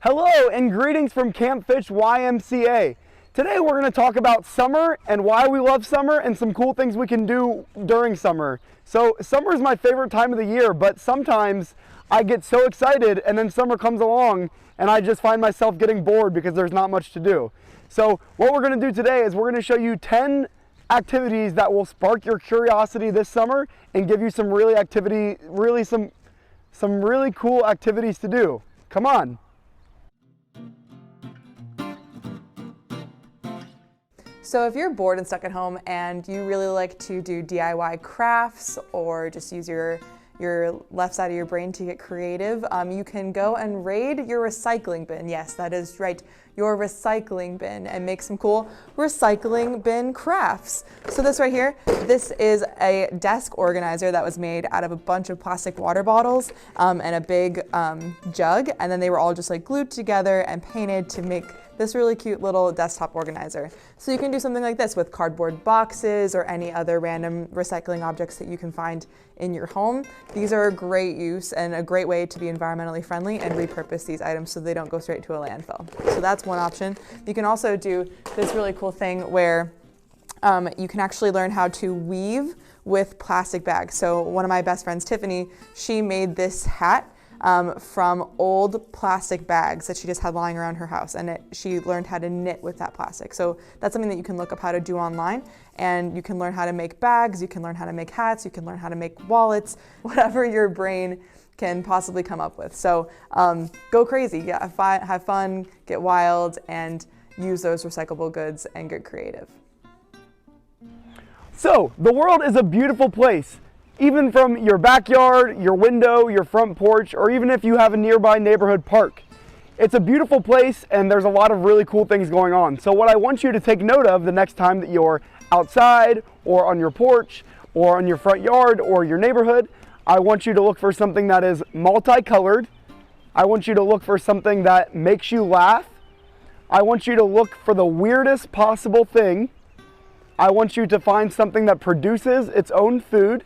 Hello and greetings from Camp Fish YMCA. Today we're going to talk about summer and why we love summer and some cool things we can do during summer. So summer is my favorite time of the year, but sometimes I get so excited and then summer comes along and I just find myself getting bored because there's not much to do. So what we're going to do today is we're going to show you 10 activities that will spark your curiosity this summer and give you some some really cool activities to do. Come on. So if you're bored and stuck at home and you really like to do DIY crafts or just use your left side of your brain to get creative, you can go and raid your recycling bin. Yes, that is right, your recycling bin, and make some cool recycling bin crafts. So this right here, this is a desk organizer that was made out of a bunch of plastic water bottles and a big jug, and then they were all just like glued together and painted to make this really cute little desktop organizer. So you can do something like this with cardboard boxes or any other random recycling objects that you can find in your home. These are a great use and a great way to be environmentally friendly and repurpose these items so they don't go straight to a landfill. So that's one option. You can also do this really cool thing where you can actually learn how to weave with plastic bags. So one of my best friends, Tiffany, she made this hat from old plastic bags that she just had lying around her house, and she learned how to knit with that plastic. So that's something that you can look up how to do online, and you can learn how to make bags, you can learn how to make hats, you can learn how to make wallets, whatever your brain can possibly come up with. So go crazy, have fun, get wild, and use those recyclable goods and get creative. So the world is a beautiful place. Even from your backyard, your window, your front porch, or even if you have a nearby neighborhood park. It's a beautiful place and there's a lot of really cool things going on. So what I want you to take note of the next time that you're outside or on your porch or on your front yard or your neighborhood, I want you to look for something that is multicolored. I want you to look for something that makes you laugh. I want you to look for the weirdest possible thing. I want you to find something that produces its own food.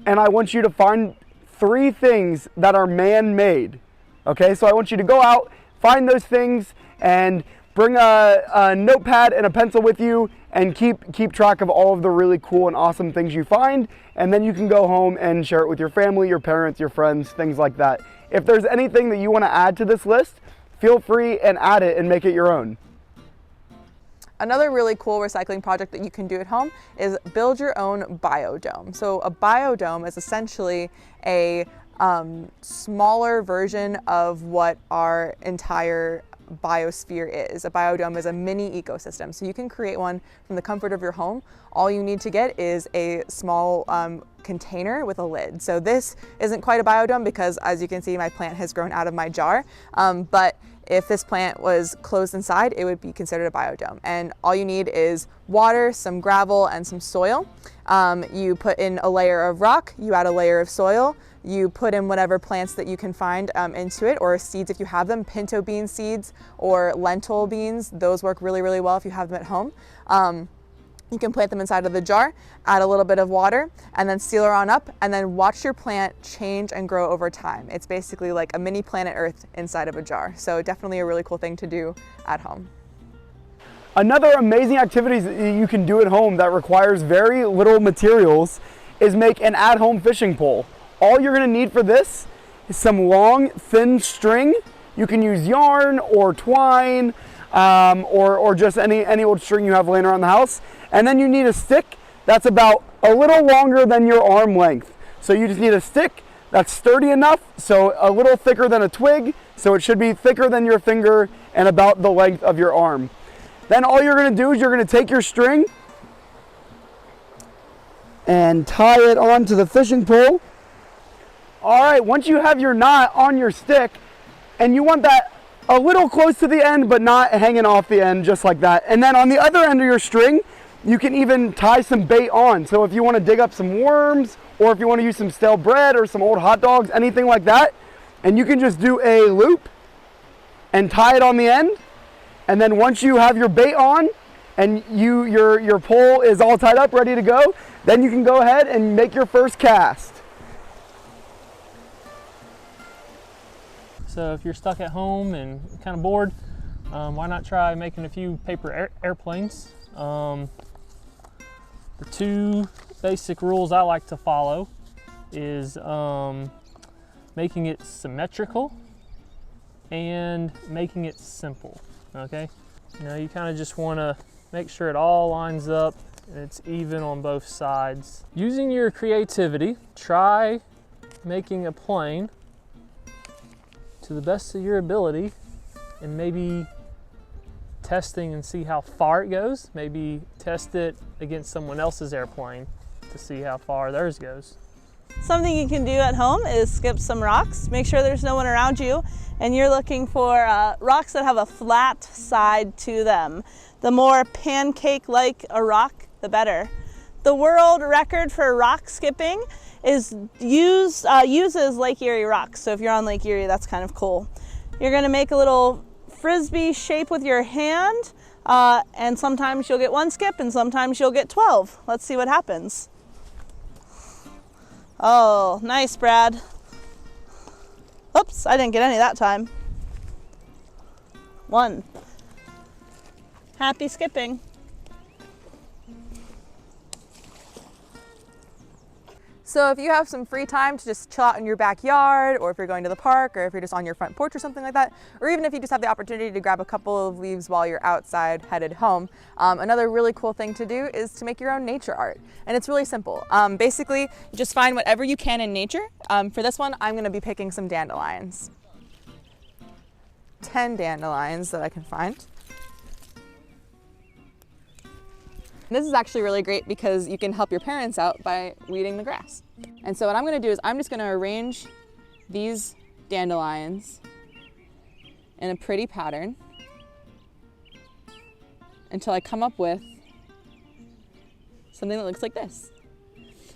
And I want you to find 3 things that are man-made. Okay, so I want you to go out, find those things, and bring a notepad and a pencil with you, and keep track of all of the really cool and awesome things you find. And then you can go home and share it with your family, your parents, your friends, things like that. If there's anything that you want to add to this list, feel free and add it and make it your own. Another really cool recycling project that you can do at home is build your own biodome. So a biodome is essentially a smaller version of what our entire biosphere is. A biodome is a mini ecosystem. So you can create one from the comfort of your home. All you need to get is a small container with a lid. So this isn't quite a biodome because, as you can see, my plant has grown out of my jar. But if this plant was closed inside, it would be considered a biodome. And all you need is water, some gravel, and some soil. You put in a layer of rock, you add a layer of soil, you put in whatever plants that you can find into it, or seeds if you have them, pinto bean seeds or lentil beans. Those work really, really well if you have them at home. You can plant them inside of the jar, add a little bit of water, and then seal her on up, and then watch your plant change and grow over time. It's basically like a mini planet Earth inside of a jar. So definitely a really cool thing to do at home. Another amazing activity that you can do at home that requires very little materials is make an at-home fishing pole. All you're gonna need for this is some long, thin string. You can use yarn or twine, or just any old string you have laying around the house. And then you need a stick that's about a little longer than your arm length. So you just need a stick that's sturdy enough, so a little thicker than a twig, so it should be thicker than your finger and about the length of your arm. Then all you're gonna do is you're gonna take your string and tie it onto the fishing pole. All right, once you have your knot on your stick, and you want that a little close to the end, but not hanging off the end, just like that. And then on the other end of your string, you can even tie some bait on. So if you want to dig up some worms, or if you want to use some stale bread or some old hot dogs, anything like that, and you can just do a loop and tie it on the end. And then once you have your bait on and your pole is all tied up, ready to go, then you can go ahead and make your first cast. So if you're stuck at home and kind of bored, why not try making a few paper airplanes? The two basic rules I like to follow is making it symmetrical and making it simple, okay? You kind of just want to make sure it all lines up and it's even on both sides. Using your creativity, try making a plane to the best of your ability and maybe testing and see how far it goes. Maybe test it against someone else's airplane to see how far theirs goes. Something you can do at home is skip some rocks. Make sure there's no one around you and you're looking for rocks that have a flat side to them. The more pancake-like a rock, the better. The world record for rock skipping uses Lake Erie rocks. So if you're on Lake Erie, that's kind of cool. You're gonna make a little frisbee shape with your hand, and sometimes you'll get one skip and sometimes you'll get 12. Let's see what happens. Oh, nice, Brad. Oops, I didn't get any that time. 1. Happy skipping. So if you have some free time to just chill out in your backyard, or if you're going to the park, or if you're just on your front porch or something like that, or even if you just have the opportunity to grab a couple of leaves while you're outside headed home, another really cool thing to do is to make your own nature art. And it's really simple. Basically, you just find whatever you can in nature. For this one, I'm gonna be picking some dandelions. 10 dandelions that I can find. This is actually really great because you can help your parents out by weeding the grass. And so what I'm gonna do is I'm just gonna arrange these dandelions in a pretty pattern until I come up with something that looks like this.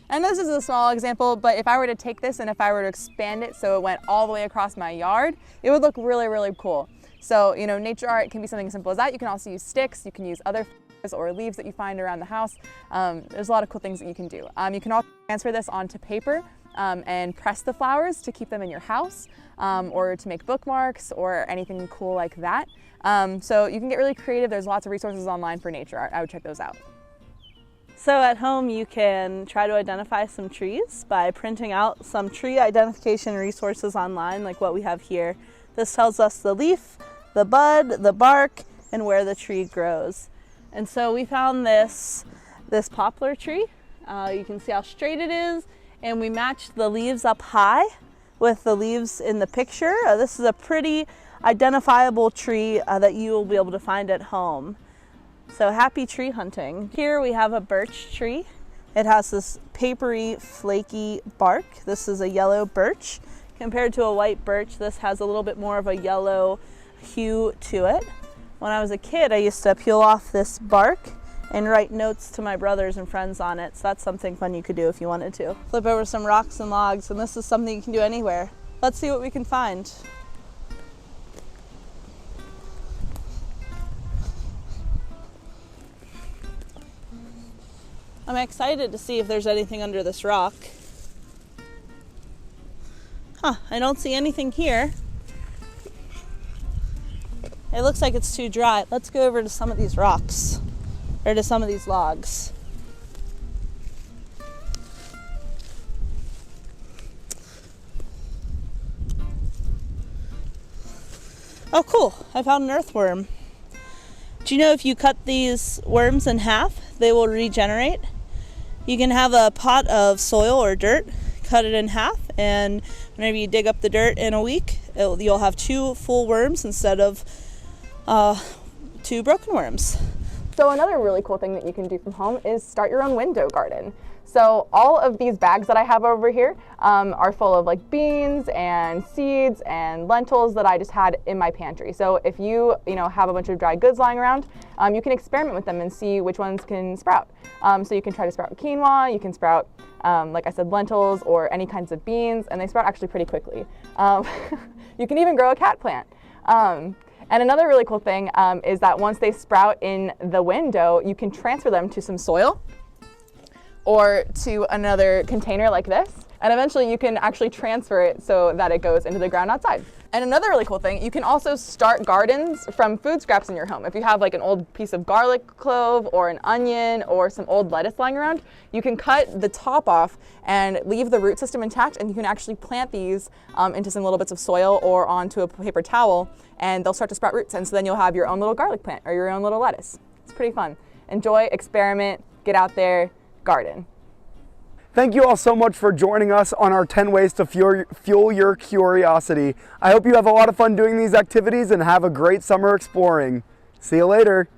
And this is a small example, but if I were to take this and if I were to expand it so it went all the way across my yard, it would look really, really cool. So, nature art can be something as simple as that. You can also use sticks, you can use other or leaves that you find around the house. There's a lot of cool things that you can do. You can also transfer this onto paper and press the flowers to keep them in your house, or to make bookmarks or anything cool like that. So you can get really creative. There's lots of resources online for nature art. I would check those out. So at home you can try to identify some trees by printing out some tree identification resources online like what we have here. This tells us the leaf, the bud, the bark, and where the tree grows. And so we found this poplar tree. You can see how straight it is, and we matched the leaves up high with the leaves in the picture. This is a pretty identifiable tree that you will be able to find at home. So happy tree hunting. Here we have a birch tree. It has this papery, flaky bark. This is a yellow birch. Compared to a white birch, this has a little bit more of a yellow hue to it. When I was a kid, I used to peel off this bark and write notes to my brothers and friends on it. So that's something fun you could do if you wanted to. Flip over some rocks and logs, and this is something you can do anywhere. Let's see what we can find. I'm excited to see if there's anything under this rock. I don't see anything here. It looks like it's too dry. Let's go over to some of these rocks, or to some of these logs. Oh, cool. I found an earthworm. Do you know if you cut these worms in half, they will regenerate? You can have a pot of soil or dirt, cut it in half, and whenever you dig up the dirt in a week, you'll have 2 full worms instead of 2 broken worms. So another really cool thing that you can do from home is start your own window garden. So all of these bags that I have over here are full of like beans and seeds and lentils that I just had in my pantry. So if you have a bunch of dry goods lying around, you can experiment with them and see which ones can sprout. So you can try to sprout quinoa, you can sprout, like I said, lentils or any kinds of beans, and they sprout actually pretty quickly. You can even grow a cat plant. And another really cool thing is that once they sprout in the window, you can transfer them to some soil or to another container like this, and eventually you can actually transfer it so that it goes into the ground outside. And another really cool thing, you can also start gardens from food scraps in your home. If you have like an old piece of garlic clove or an onion or some old lettuce lying around, you can cut the top off and leave the root system intact, and you can actually plant these into some little bits of soil or onto a paper towel, and they'll start to sprout roots. And so then you'll have your own little garlic plant or your own little lettuce. It's pretty fun. Enjoy, experiment, get out there, garden. Thank you all so much for joining us on our 10 ways to fuel your curiosity. I hope you have a lot of fun doing these activities and have a great summer exploring. See you later.